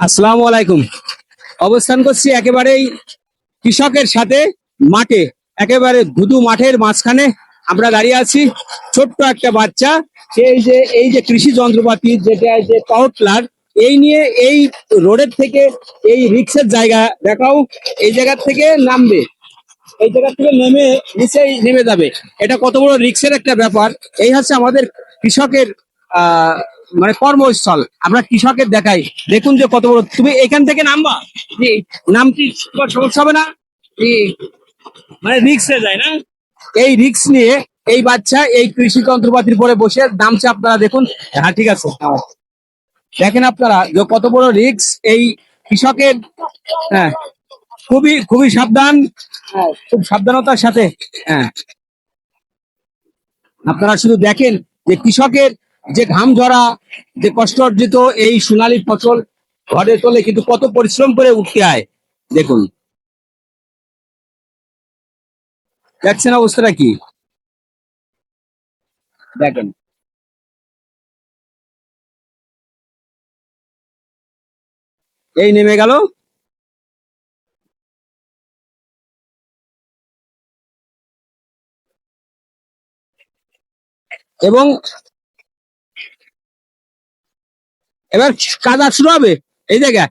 আসসালামু আলাইকুম। অবস্থান করছি একেবারেই কৃষকের সাথে মাঠে, একেবারে ধুধু মাঠের মাঝখানে আমরা দাঁড়িয়ে আছি। ছোট্ট একটা বাচ্চা সে এই যে কৃষি যন্ত্রপাতি যেটা যে পাওয়ার টিলার, এই নিয়ে এই রোডের থেকে এই রিক্সের জায়গা দেখাও, এই জায়গা থেকে নামবে, এই জায়গা থেকে নেমে নিচেই নেমে যাবে। এটা কত বড় রিক্সের একটা ব্যাপার। এই হচ্ছে আমাদের কৃষকের আহ মানে কর্মস্থল। আমরা কৃষকের দেখাই, দেখুন যে কত বড়। তুমি এখান থেকে নামবা, জি, নামটি তোমার সমস্যা হবে না, জি, মানে রিক্সে যায় না। এই রিক্স নিয়ে এই বাচ্চা এই কৃষি যন্ত্রপাতির পরে বসে নামছে। আপনারা দেখুন, হ্যাঁ ঠিক আছে, দেখেন আপনারা যে কত বড় রিক্স এই কৃষকের। হ্যাঁ, খুবই খুবই সাবধান, হ্যাঁ, খুব সাবধানতার সাথে। হ্যাঁ, আপনারা শুধু দেখেন যে কৃষকের যে ঘাম ঝরা, যে কষ্ট অর্জিত এই সোনালী ফসল ঘরে তোলে, কিন্তু কত পরিশ্রম করে উঠতে হয়। দেখুন, দেখছেন অবস্থাটা কি, দেখেন। এই নেমে গেল, এবং এবার কাজ শুরু হবে এই জায়গায়।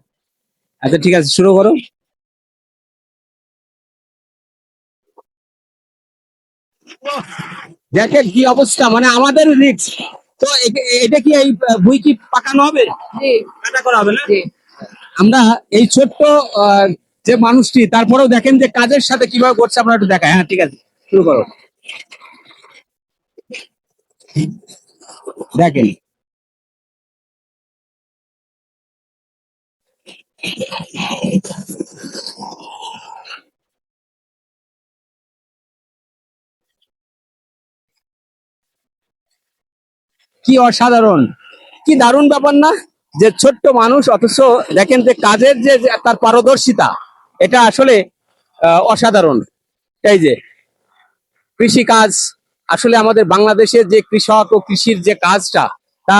আচ্ছা ঠিক আছে, শুরু করো। দেখেন কি অবস্থা, মানে আমাদের রিক্স। তো এটা কি এই বই কি পাকানো হবে, কাটা করা হবে না? আমরা এই ছোট্ট আহ, যে মানুষটি, তারপরেও দেখেন যে কাজের সাথে কিভাবে করছে। আমরা একটু দেখাই, হ্যাঁ ঠিক আছে, শুরু করো। দেখেন কি অসাধারণ, কি দারুণ ব্যাপার না, যে ছোট্ট মানুষ অথচ দেখেন যে কাজের যে তার পারদর্শিতা, এটা আসলে অসাধারণ। এই যে কৃষি কাজ, আসলে আমাদের বাংলাদেশের যে কৃষক ও কৃষির যে কাজটা, তা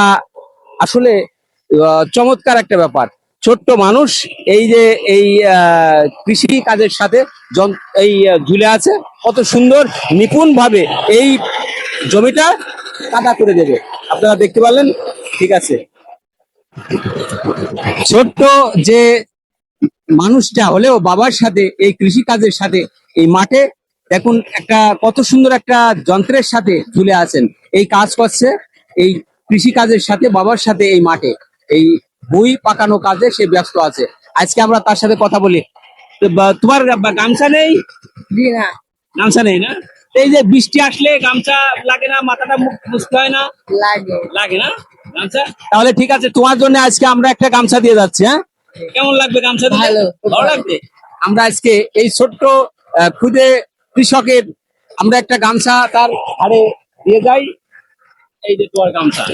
আসলে চমৎকার একটা ব্যাপার। ছোট্ট মানুষ এই যে এই কৃষি কাজের সাথে এই ঝুলে আছে, কত সুন্দর নিপুণ ভাবে এই জমিটা কাদা করে দেবে। আপনারা দেখতে পারলেন, ঠিক আছে। ছোট্ট যে মানুষটা হলেও বাবার সাথে এই কৃষি কাজের সাথে এই মাঠে, দেখুন একটা কত সুন্দর একটা যন্ত্রের সাথে ঝুলে আছেন, এই কাজ করছে এই কৃষি কাজের সাথে বাবার সাথে এই মাঠে এই বই পাকানো কাজে সে ব্যস্ত আছে। আজকে আমরা তার সাথে কথা বলি। তো তোমার গামছা নেই? জি না, গামছা নেই না। এই যে বৃষ্টি আসলে গামছা লাগে না, মাথাটা মুছতে হয় না? লাগে, লাগে না গামছা। তাহলে ঠিক আছে, তোমার জন্য আজকে আমরা একটা গামছা দিয়ে যাচ্ছি। হ্যাঁ, কেমন লাগবে গামছা দিলে? ভালো, ভালো লাগবে। আমরা আজকে এই ছোট্ট ক্ষুদে কৃষকের আমরা একটা গামছা তার হাড়ে দিয়ে যাই। এই যে তোমার গামছা,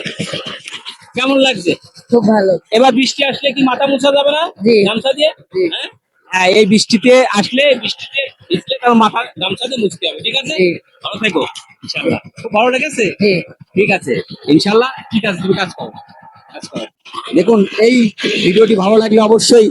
কেমন লাগছে? খুব ভালো। এবার বৃষ্টি আসলে কি মাথা মোছা যাবে না গামছা দিয়ে? হ্যাঁ, হ্যাঁ, এই বৃষ্টিতে আসলে, বৃষ্টিতে ভিজলে তার মাথা গামছা দিয়ে মুছতে হবে। ঠিক আছে, ভালো থেকো ইনশাআল্লাহ। খুব ভালো লেগেছে, ঠিক আছে ইনশাআল্লাহ। ঠিক আছে, তুমি কাজ করো, কাজ করো। দেখুন, এই ভিডিওটি ভালো লাগলে অবশ্যই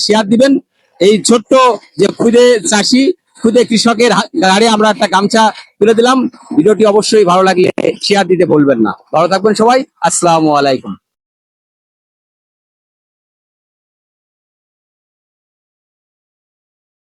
শেয়ার দিবেন। এই ছোট্ট যে ক্ষুদে চাষি, ক্ষুদে কৃষকের গাড়ি আমরা একটা গামছা তুলে দিলাম। ভিডিওটি অবশ্যই ভালো লাগলে শেয়ার দিতে ভুলবেন না। ভালো থাকবেন সবাই, আসসালামু আলাইকুম।